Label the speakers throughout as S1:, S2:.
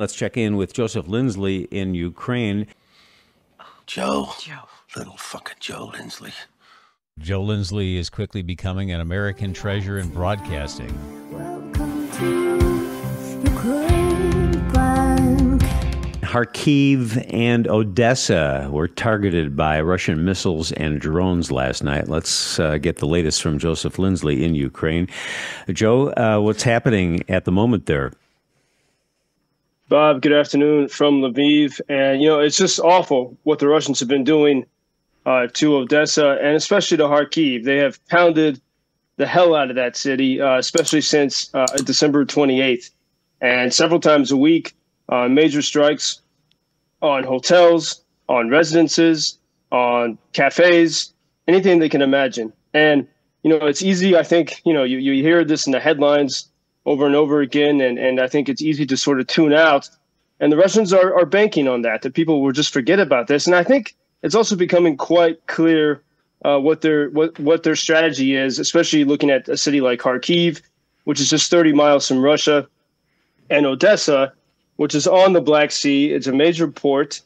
S1: Let's check in with Joseph Lindsley in Ukraine.
S2: Joe. Little fucking Joe Lindsley.
S1: Joe Lindsley is quickly becoming an American treasure in broadcasting.
S3: Welcome to Ukraine.
S1: Kharkiv and Odessa were targeted by Russian missiles and drones last night. Let's get the latest from Joseph Lindsley in Ukraine. Joe, what's happening at the moment there?
S4: Bob, good afternoon from Lviv. And, it's just awful what the Russians have been doing to Odessa and especially to Kharkiv. They have pounded the hell out of that city, especially since December 28th. And several times a week, major strikes on hotels, on residences, on cafes, anything they can imagine. And, it's easy, I think, you hear this in the headlines over and over again, and I think it's easy to sort of tune out. And the Russians are banking on that people will just forget about this. And I think it's also becoming quite clear what their strategy is, especially looking at a city like Kharkiv, which is just 30 miles from Russia, and Odessa, which is on the Black Sea. It's a major port.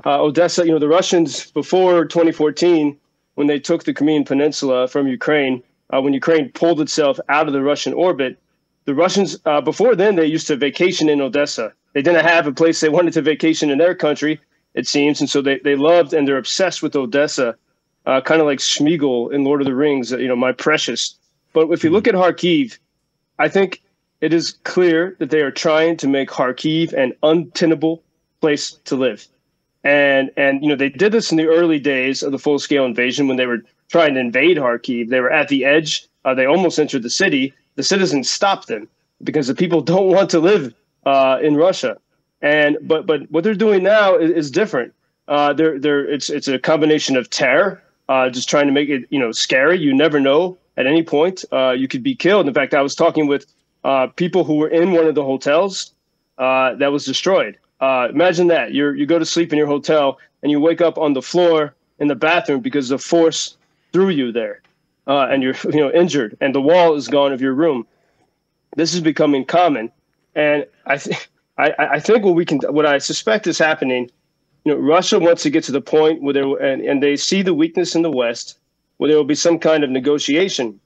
S4: Odessa, the Russians before 2014, when they took the Crimean Peninsula from Ukraine, when Ukraine pulled itself out of the Russian orbit, the Russians, before then, they used to vacation in Odessa. They didn't have a place they wanted to vacation in their country, it seems. And so they loved and they're obsessed with Odessa, kind of like Smeagol in Lord of the Rings, my precious. But if you look at Kharkiv, I think it is clear that they are trying to make Kharkiv an untenable place to live. And they did this in the early days of the full-scale invasion when they were trying to invade Kharkiv. They were at the edge. They almost entered the city. The citizens stopped them because the people don't want to live in Russia. But what they're doing now is different. It's a combination of terror, just trying to make it scary. You never know at any point you could be killed. In fact, I was talking with people who were in one of the hotels that was destroyed. Imagine that you go to sleep in your hotel and you wake up on the floor in the bathroom because the force threw you there. And you're injured, and the wall is gone of your room. This is becoming common, and I think what I suspect is happening. Russia wants to get to the point where and they see the weakness in the West, where there will be some kind of negotiation,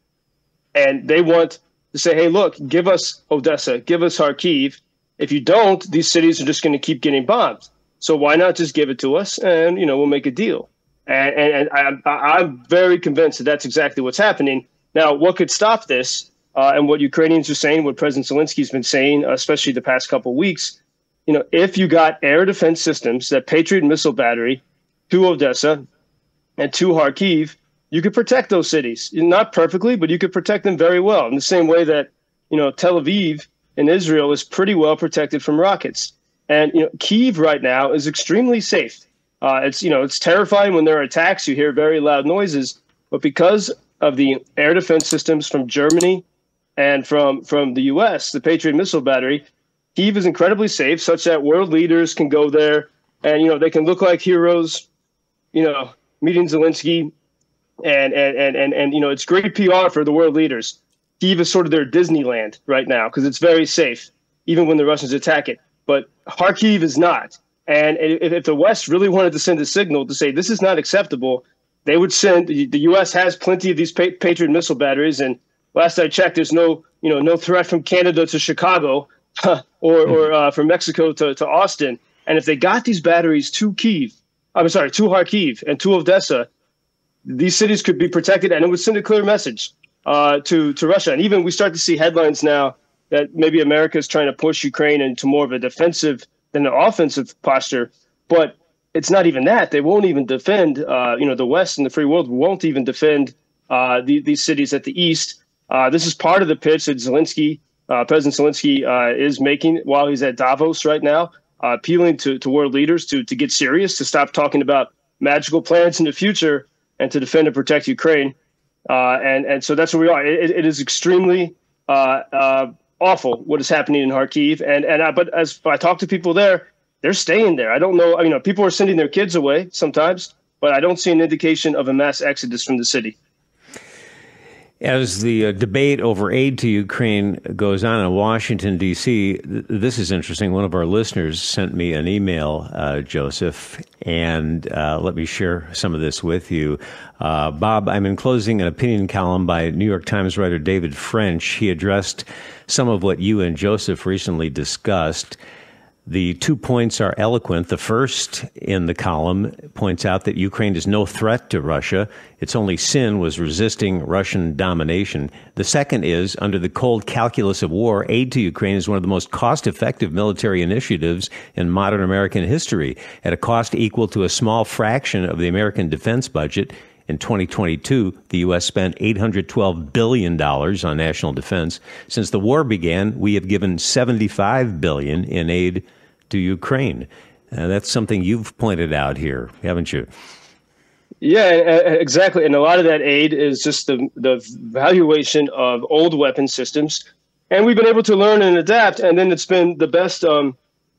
S4: and they want to say, "Hey, look, give us Odessa, give us Kharkiv. If you don't, these cities are just going to keep getting bombed. So why not just give it to us, and we'll make a deal." And I'm very convinced that that's exactly what's happening. Now, what could stop this, and what Ukrainians are saying, what President Zelensky's been saying, especially the past couple of weeks, if you got air defense systems, that Patriot missile battery to Odessa and to Kharkiv, you could protect those cities. Not perfectly, but you could protect them very well, in the same way that Tel Aviv in Israel is pretty well protected from rockets. And Kyiv right now is extremely safe. It's terrifying when there are attacks. You hear very loud noises, but because of the air defense systems from Germany and from the U.S., the Patriot missile battery, Kyiv is incredibly safe, such that world leaders can go there and they can look like heroes, meeting Zelensky, and it's great PR for the world leaders. Kyiv is sort of their Disneyland right now because it's very safe, even when the Russians attack it. But Kharkiv is not. And if the West really wanted to send a signal to say this is not acceptable, they would send. The U.S. has plenty of these Patriot missile batteries, and last I checked, there's no threat from Canada to Chicago or from Mexico to Austin. And if they got these batteries to Kharkiv and to Odessa, these cities could be protected, and it would send a clear message to Russia. And even we start to see headlines now that maybe America is trying to push Ukraine into more of a defensive than an offensive posture, but it's not even that. They won't even defend, the West and the free world won't even defend these cities at the East. This is part of the pitch that President Zelensky is making while he's at Davos right now, appealing to world leaders to get serious, to stop talking about magical plans in the future and to defend and protect Ukraine. And so that's where we are. It is extremely awful what is happening in Kharkiv, but as I talk to people there, they're staying there. I don't know. People are sending their kids away sometimes, but I don't see an indication of a mass exodus from the city.
S1: As the debate over aid to Ukraine goes on in Washington, D.C., this is interesting. One of our listeners sent me an email, Joseph, and let me share some of this with you. Bob, I'm enclosing an opinion column by New York Times writer David French. He addressed some of what you and Joseph recently discussed. The 2 points are eloquent. The first in the column points out that Ukraine is no threat to Russia. Its only sin was resisting Russian domination. The second is, under the cold calculus of war, aid to Ukraine is one of the most cost-effective military initiatives in modern American history, at a cost equal to a small fraction of the American defense budget. In 2022, the U.S. spent $812 billion on national defense. Since the war began, we have given $75 billion in aid to Ukraine. That's something you've pointed out here, haven't you?
S4: Yeah, exactly. And a lot of that aid is just the valuation of old weapon systems. And we've been able to learn and adapt. And then it's been the best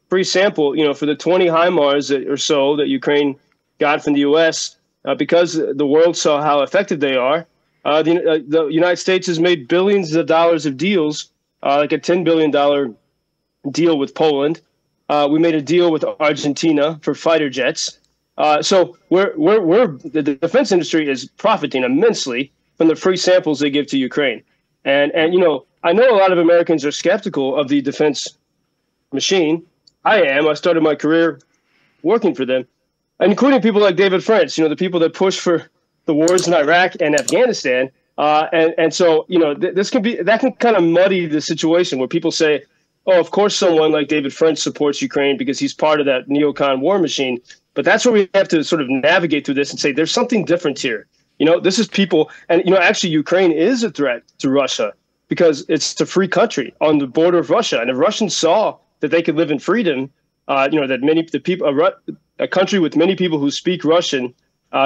S4: free sample, for the 20 HIMARS or so that Ukraine got from the U.S., because the world saw how effective they are. The United States has made billions of dollars of deals, like a $10 billion deal with Poland. We made a deal with Argentina for fighter jets. So the defense industry is profiting immensely from the free samples they give to Ukraine. And I know a lot of Americans are skeptical of the defense machine. I am. I started my career working for them, including people like David French, the people that push for the wars in Iraq and Afghanistan. And so, that can kind of muddy the situation where people say, oh, of course, someone like David French supports Ukraine because he's part of that neocon war machine. But that's where we have to sort of navigate through this and say there's something different here. This is people. And, actually, Ukraine is a threat to Russia because it's a free country on the border of Russia. And if Russians saw that they could live in freedom, that a country with many people who speak Russian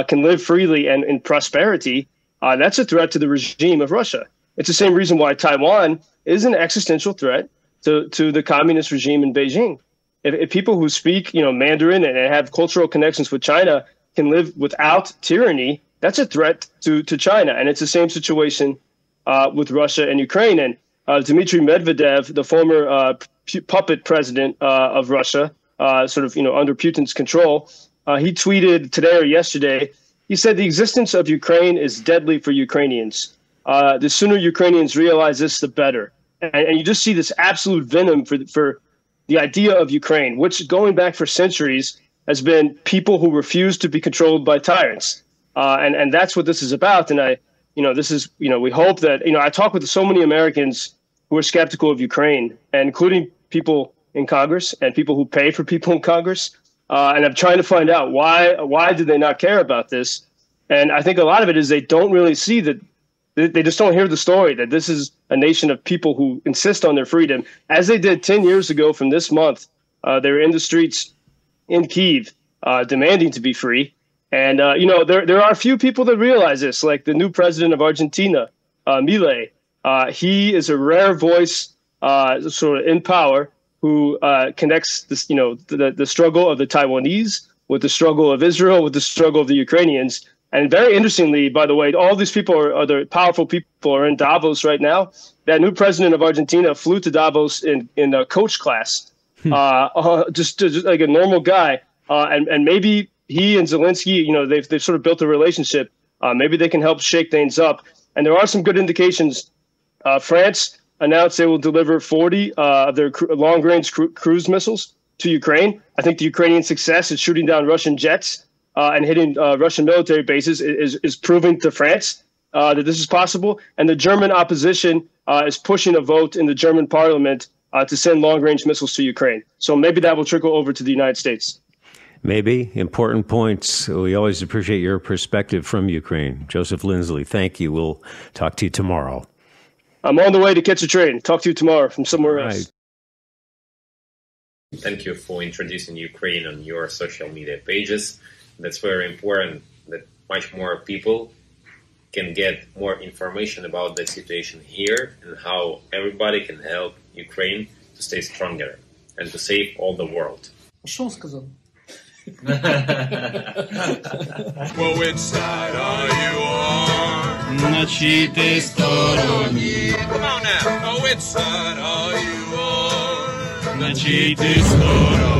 S4: can live freely and in prosperity, that's a threat to the regime of Russia. It's the same reason why Taiwan is an existential threat to the communist regime in Beijing. If people who speak, Mandarin and have cultural connections with China can live without tyranny, that's a threat to China. And it's the same situation with Russia and Ukraine. And Dmitry Medvedev, the former puppet president of Russia, under Putin's control, he tweeted today or yesterday, he said the existence of Ukraine is deadly for Ukrainians. The sooner Ukrainians realize this, the better. And you just see this absolute venom for the idea of Ukraine, which going back for centuries has been people who refuse to be controlled by tyrants. And that's what this is about. And we hope that, I talk with so many Americans who are skeptical of Ukraine, and including people in Congress and people who pay for people in Congress. And I'm trying to find out why do they not care about this? And I think a lot of it is they don't really see that. They just don't hear the story that this is a nation of people who insist on their freedom, as they did 10 years ago from this month. They were in the streets in Kyiv demanding to be free. And, there are a few people that realize this, like the new president of Argentina, Milei. He is a rare voice sort of in power who connects this, the struggle of the Taiwanese with the struggle of Israel, with the struggle of the Ukrainians. And very interestingly, by the way, all these people are the powerful people are in Davos right now. That new president of Argentina flew to Davos in a coach class, just like a normal guy. And maybe he and Zelensky, they've sort of built a relationship. Maybe they can help shake things up. And there are some good indications. France announced they will deliver 40 of their long-range cruise missiles to Ukraine. I think the Ukrainian success in shooting down Russian jets and hitting Russian military bases is proving to France that this is possible. And the German opposition is pushing a vote in the German parliament to send long-range missiles to Ukraine. So maybe that will trickle over to the United States.
S1: Maybe. Important points. We always appreciate your perspective from Ukraine. Joseph Lindsley, thank you. We'll talk to you tomorrow.
S4: I'm on the way to catch a train. Talk to you tomorrow from somewhere else.
S5: Thank you for introducing Ukraine on your social media pages. That's very important that much more people can get more information about the situation here and how everybody can help Ukraine to stay stronger and to save all the world.
S6: Что он сказал?
S7: Well, which side are you on?
S6: на чьей ты стороне. Come on now. Which side are you on? На чьей ты стороне.